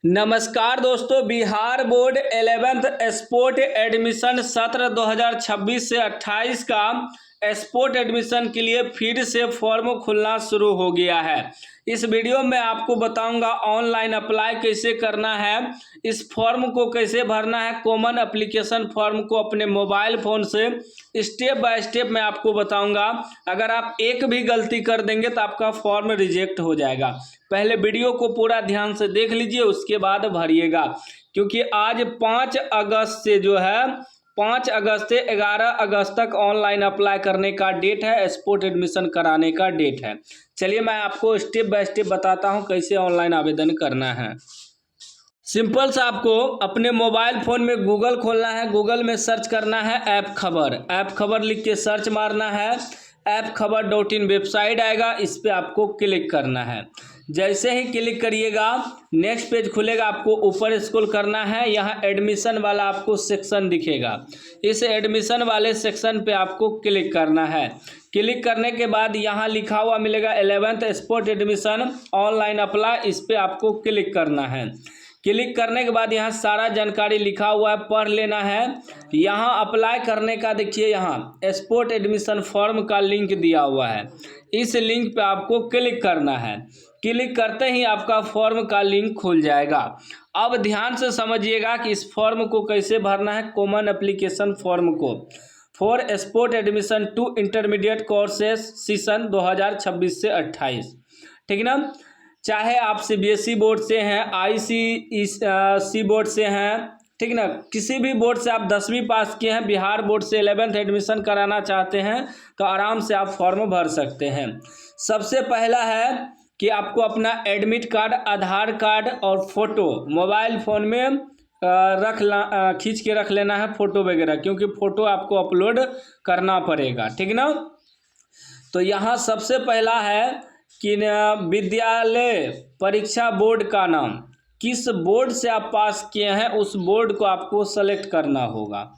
नमस्कार दोस्तों, Bihar board 11th sport admission सत्र 2026 से 28 का स्पोर्ट एडमिशन के लिए फिर से फॉर्म खुलना शुरू हो गया है। इस वीडियो में आपको बताऊंगा ऑनलाइन अप्लाई कैसे करना है, इस फॉर्म को कैसे भरना है। कॉमन एप्लीकेशन फॉर्म को अपने मोबाइल फ़ोन से स्टेप बाय स्टेप मैं आपको बताऊंगा। अगर आप एक भी गलती कर देंगे तो आपका फॉर्म रिजेक्ट हो जाएगा। पहले वीडियो को पूरा ध्यान से देख लीजिए, उसके बाद भरिएगा, क्योंकि आज 5 अगस्त से 5 अगस्त से 11 अगस्त तक ऑनलाइन अप्लाई करने का डेट है, स्पोर्ट एडमिशन कराने का डेट है। चलिए मैं आपको स्टेप बाय स्टेप बताता हूं कैसे ऑनलाइन आवेदन करना है। सिंपल सा आपको अपने मोबाइल फ़ोन में गूगल खोलना है। गूगल में सर्च करना है ऐप खबर लिख के सर्च मारना है। appkhabar.in वेबसाइट आएगा, इस पर आपको क्लिक करना है। जैसे ही क्लिक करिएगा नेक्स्ट पेज खुलेगा, आपको ऊपर स्क्रॉल करना है। यहाँ एडमिशन वाला आपको सेक्शन दिखेगा, इस एडमिशन वाले सेक्शन पे आपको क्लिक करना है। क्लिक करने के बाद यहाँ लिखा हुआ मिलेगा 11th sport admission online apply, इस पर आपको क्लिक करना है। क्लिक करने के बाद यहाँ सारा जानकारी लिखा हुआ है, पढ़ लेना है। यहाँ अप्लाई करने का देखिए, यहाँ स्पोर्ट एडमिशन फॉर्म का लिंक दिया हुआ है, इस लिंक पे आपको क्लिक करना है। क्लिक करते ही आपका फॉर्म का लिंक खुल जाएगा। अब ध्यान से समझिएगा कि इस फॉर्म को कैसे भरना है। कॉमन एप्लीकेशन फॉर्म को for sport admission to intermediate courses session 2026 से 28, ठीक ना। चाहे आप CBSE बोर्ड से हैं, ICSE बोर्ड से हैं, ठीक ना, किसी भी बोर्ड से आप 10वीं पास किए हैं, बिहार बोर्ड से 11th एडमिशन कराना चाहते हैं तो आराम से आप फॉर्म भर सकते हैं। सबसे पहला है कि आपको अपना एडमिट कार्ड, आधार कार्ड और फोटो मोबाइल फ़ोन में खींच के रख लेना है, फ़ोटो वगैरह, क्योंकि फ़ोटो आपको अपलोड करना पड़ेगा, ठीक ना। तो यहाँ सबसे पहला है कि विद्यालय परीक्षा बोर्ड का नाम, किस बोर्ड से आप पास किए हैं उस बोर्ड को आपको सेलेक्ट करना होगा।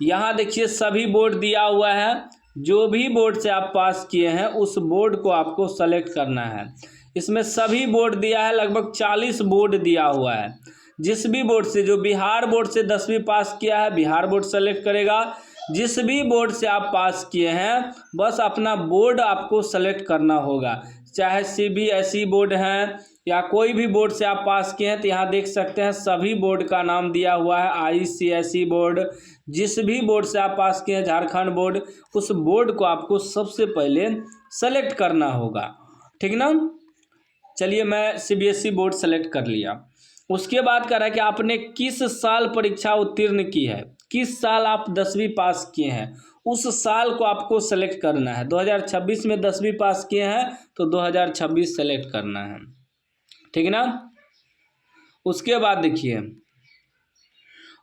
यहाँ देखिए सभी बोर्ड दिया हुआ है, जो भी बोर्ड से आप पास किए हैं उस बोर्ड को आपको सेलेक्ट करना है। इसमें सभी बोर्ड दिया है, लगभग 40 बोर्ड दिया हुआ है। जिस भी बोर्ड से, जो बिहार बोर्ड से 10वीं पास किया है बिहार बोर्ड सेलेक्ट करेगा। जिस भी बोर्ड से आप पास किए हैं बस अपना बोर्ड आपको सेलेक्ट करना होगा, चाहे CBSE बोर्ड हैं या कोई भी बोर्ड से आप पास किए हैं। तो यहाँ देख सकते हैं सभी बोर्ड का नाम दिया हुआ है, ICSE बोर्ड। जिस भी बोर्ड से आप पास किए हैं, झारखंड बोर्ड, उस बोर्ड को आपको सबसे पहले सेलेक्ट करना होगा, ठीक ना। चलिए मैं CBSE बोर्ड सेलेक्ट कर लिया। उसके बाद कह रहा है कि आपने किस साल परीक्षा उत्तीर्ण की है, किस साल आप 10वीं पास किए हैं उस साल को आपको सेलेक्ट करना है। 2026 में 10वीं पास किए हैं तो 2026 सेलेक्ट करना है, ठीक ना। उसके बाद देखिए,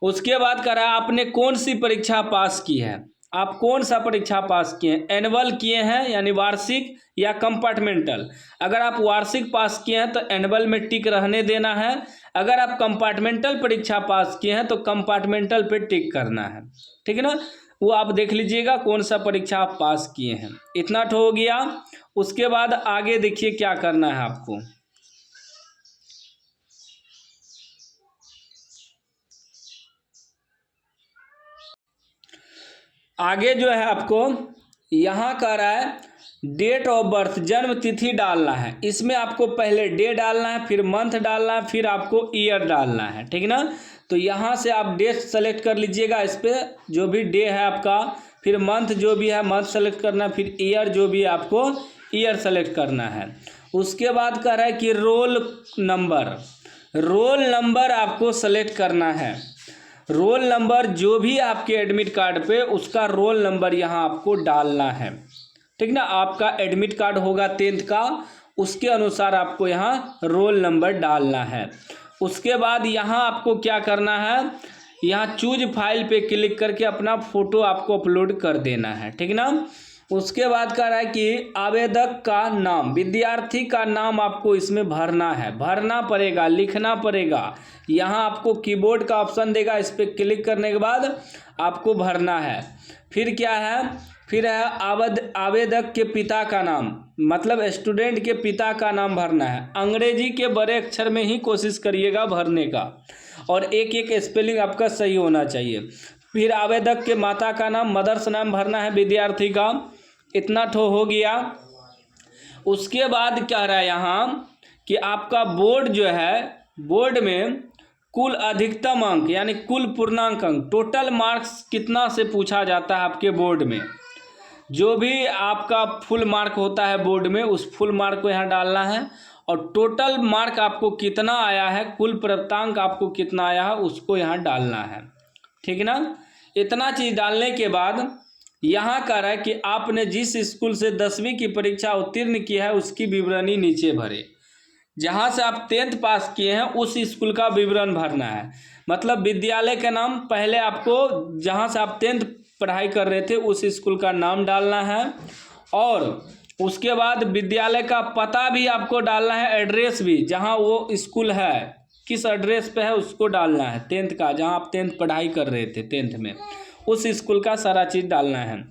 उसके बाद कह रहा है आपने कौन सी परीक्षा पास की है, आप कौन सा परीक्षा पास किए हैं। एनुअल किए हैं यानी वार्षिक, या कंपार्टमेंटल। अगर आप वार्षिक पास किए हैं तो एनुअल में टिक रहने देना है। अगर आप कंपार्टमेंटल परीक्षा पास किए हैं तो कंपार्टमेंटल पे टिक करना है, ठीक है ना। वो आप देख लीजिएगा कौन सा परीक्षा आप पास किए हैं। इतना तो हो गया। उसके बाद आगे देखिए क्या करना है आपको। आगे जो है आपको यहाँ कह रहा है डेट ऑफ बर्थ, जन्म तिथि डालना है। इसमें आपको पहले डे डालना है, फिर मंथ डालना है, फिर आपको ईयर डालना है, ठीक ना। तो यहाँ से आप डेट सेलेक्ट कर लीजिएगा, इस पर जो भी डे है आपका, फिर मंथ जो भी है मंथ सेलेक्ट करना है, फिर ईयर जो भी है आपको ईयर सेलेक्ट करना है। उसके बाद कह रहा है कि रोल नंबर आपको सेलेक्ट करना है। रोल नंबर जो भी आपके एडमिट कार्ड पे, उसका रोल नंबर यहाँ आपको डालना है, ठीक ना। आपका एडमिट कार्ड होगा 10th का, उसके अनुसार आपको यहाँ रोल नंबर डालना है। उसके बाद यहाँ आपको क्या करना है, यहाँ चूज फाइल पे क्लिक करके अपना फ़ोटो आपको अपलोड कर देना है, ठीक ना। उसके बाद कह रहा है कि आवेदक का नाम, विद्यार्थी का नाम आपको इसमें भरना पड़ेगा, लिखना पड़ेगा। यहाँ आपको कीबोर्ड का ऑप्शन देगा, इस पर क्लिक करने के बाद आपको भरना है। फिर क्या है, फिर है आवेदक के पिता का नाम, मतलब स्टूडेंट के पिता का नाम भरना है। अंग्रेजी के बड़े अक्षर में ही कोशिश करिएगा भरने का, और एक एक स्पेलिंग आपका सही होना चाहिए। फिर आवेदक के माता का नाम, मदर्स नाम भरना है विद्यार्थी का। इतना ठो हो गया। उसके बाद कह रहा है यहाँ कि आपका बोर्ड जो है, बोर्ड में कुल अधिकतम अंक यानी कुल पूर्णांक अंक, टोटल मार्क्स कितना से पूछा जाता है आपके बोर्ड में। जो भी आपका फुल मार्क होता है बोर्ड में, उस फुल मार्क को यहाँ डालना है, और टोटल मार्क आपको कितना आया है, कुल प्राप्तांक आपको कितना आया है, उसको यहाँ डालना है। ठीक ना। इतना चीज़ डालने के बाद यहाँ कह रहा है कि आपने जिस स्कूल से 10वीं की परीक्षा उत्तीर्ण की है उसकी विवरणी नीचे भरे। जहाँ से आप 10th पास किए हैं उस स्कूल का विवरण भरना है। मतलब विद्यालय का नाम, पहले आपको जहाँ से आप 10th पढ़ाई कर रहे थे उस स्कूल का नाम डालना है, और उसके बाद विद्यालय का पता भी आपको डालना है, एड्रेस भी, जहाँ वो स्कूल है किस एड्रेस पे है उसको डालना है। 10th का, जहाँ आप 10th पढ़ाई कर रहे थे 10th में, उस स्कूल का सारा चीज़ डालना है।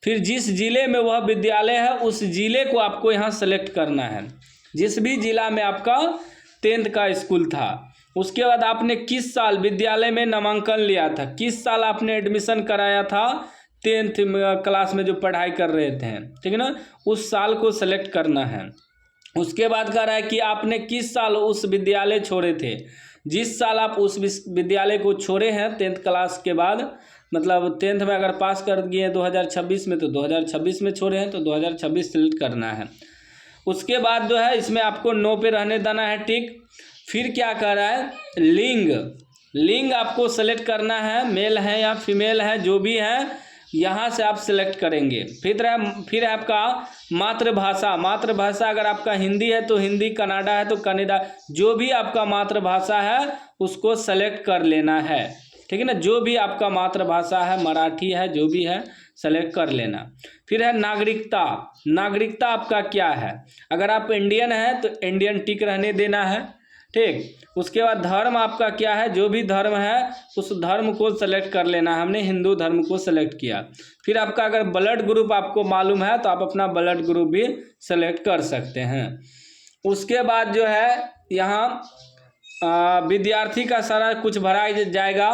फिर जिस ज़िले में वह विद्यालय है उस ज़िले को आपको यहाँ सेलेक्ट करना है, जिस भी ज़िला में आपका 10th का स्कूल था। उसके बाद आपने किस साल विद्यालय में नामांकन लिया था, किस साल आपने एडमिशन कराया था 10th क्लास में जो पढ़ाई कर रहे थे, ठीक है ना, उस साल को सेलेक्ट करना है। उसके बाद कह रहा है कि आपने किस साल उस विद्यालय छोड़े थे। जिस साल आप उस विद्यालय को छोड़े हैं 10th क्लास के बाद, मतलब 10th में अगर पास कर दिए 2026 में, तो 2026 में छोड़े हैं तो 2026 सेलेक्ट करना है। उसके बाद जो है इसमें आपको नो पे रहने देना है, टिक। फिर क्या कर रहा है, लिंग आपको सेलेक्ट करना है, मेल है या फीमेल है, जो भी है यहाँ से आप सेलेक्ट करेंगे। फिर आपका मातृभाषा अगर आपका हिंदी है तो हिंदी, कन्नड़ा है तो कन्नड़ा, जो भी आपका मातृभाषा है उसको सेलेक्ट कर लेना है। ठीक है ना, जो भी आपका मातृभाषा है, मराठी है, जो भी है सेलेक्ट कर लेना। फिर है नागरिकता आपका क्या है। अगर आप इंडियन हैं तो इंडियन टिक रहने देना है, ठीक। उसके बाद धर्म आपका क्या है, जो भी धर्म है उस धर्म को सेलेक्ट कर लेना है। हमने हिंदू धर्म को सेलेक्ट किया। फिर आपका अगर ब्लड ग्रुप आपको मालूम है तो आप अपना ब्लड ग्रुप भी सेलेक्ट कर सकते हैं। उसके बाद जो है यहाँ विद्यार्थी का सारा कुछ भरा जाएगा।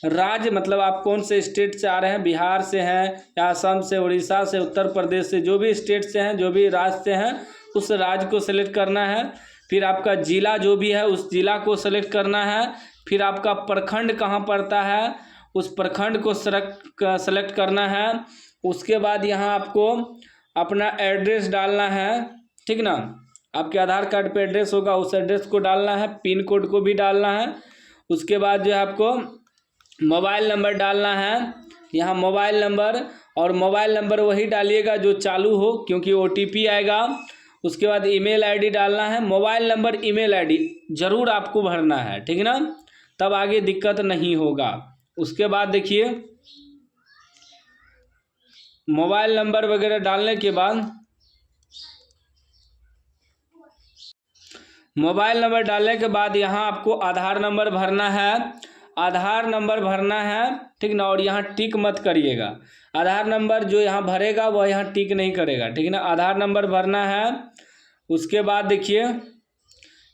राज्य, मतलब आप कौन से स्टेट से आ रहे हैं, बिहार से हैं या असम से, उड़ीसा से, उत्तर प्रदेश से, जो भी स्टेट से हैं, जो भी राज्य से हैं, उस राज्य को सेलेक्ट करना है। फिर आपका जिला जो भी है उस जिला को सेलेक्ट करना है। फिर आपका प्रखंड कहाँ पड़ता है उस प्रखंड को सेलेक्ट करना है। उसके बाद यहाँ आपको अपना एड्रेस डालना है, ठीक ना। आपके आधार कार्ड पे एड्रेस होगा, उस एड्रेस को डालना है, पिन कोड को भी डालना है। उसके बाद जो है आपको मोबाइल नंबर डालना है, यहाँ मोबाइल नंबर, और मोबाइल नंबर वही डालिएगा जो चालू हो, क्योंकि OTP आएगा। उसके बाद ईमेल आईडी डालना है। मोबाइल नंबर, ईमेल आईडी ज़रूर आपको भरना है, ठीक है ना, तब आगे दिक्कत नहीं होगा। उसके बाद देखिए मोबाइल नंबर वगैरह डालने के बाद, मोबाइल नंबर डालने के बाद यहाँ आपको आधार नंबर भरना है, ठीक ना। और यहाँ टिक मत करिएगा, आधार नंबर जो यहाँ भरेगा वह यहाँ टिक नहीं करेगा, ठीक है ना। आधार नंबर भरना है। उसके बाद देखिए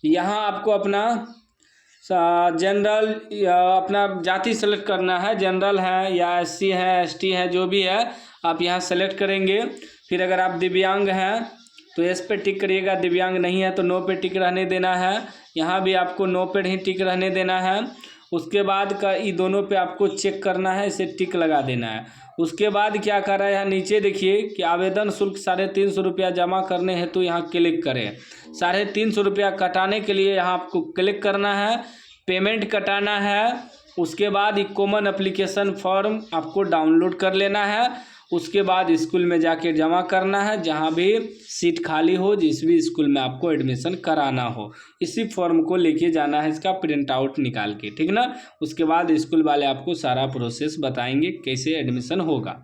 यहाँ आपको अपना जनरल अपना जाति सेलेक्ट करना है, जनरल है या SC है, ST है, जो भी है आप यहाँ सेलेक्ट करेंगे। फिर अगर आप दिव्यांग हैं तो एस पे टिक करिएगा, दिव्यांग नहीं है तो नो पे टिक रहने देना है। यहाँ भी आपको नो पे ही टिक रहने देना है। उसके बाद का ये दोनों पे आपको चेक करना है, इसे टिक लगा देना है। उसके बाद क्या कर रहा है, यहाँ नीचे देखिए कि आवेदन शुल्क 350 रुपया जमा करने हेतु तो यहाँ क्लिक करें। 350 रुपया कटाने के लिए यहाँ आपको क्लिक करना है, पेमेंट कटाना है। उसके बाद ये कॉमन एप्लीकेशन फॉर्म आपको डाउनलोड कर लेना है। उसके बाद स्कूल में जाके जमा करना है, जहाँ भी सीट खाली हो, जिस भी स्कूल में आपको एडमिशन कराना हो, इसी फॉर्म को लेके जाना है, इसका प्रिंट आउट निकाल के, ठीक ना। उसके बाद स्कूल वाले आपको सारा प्रोसेस बताएंगे कैसे एडमिशन होगा,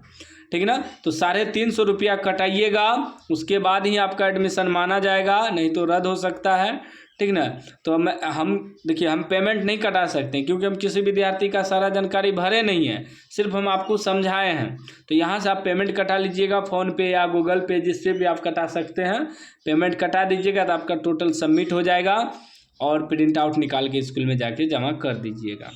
ठीक ना। तो 350 रुपया कटाइएगा, उसके बाद ही आपका एडमिशन माना जाएगा, नहीं तो रद्द हो सकता है, ठीक ना। तो हम देखिए, हम पेमेंट नहीं कटा सकते क्योंकि हम किसी विद्यार्थी का सारा जानकारी भरे नहीं है, सिर्फ हम आपको समझाए हैं। तो यहाँ से आप पेमेंट कटा लीजिएगा, फ़ोनपे या गूगल पे, जिससे भी आप कटा सकते हैं। पेमेंट कटा दीजिएगा तो आपका टोटल सबमिट हो जाएगा और प्रिंट आउट निकाल के स्कूल में जाके जमा कर दीजिएगा।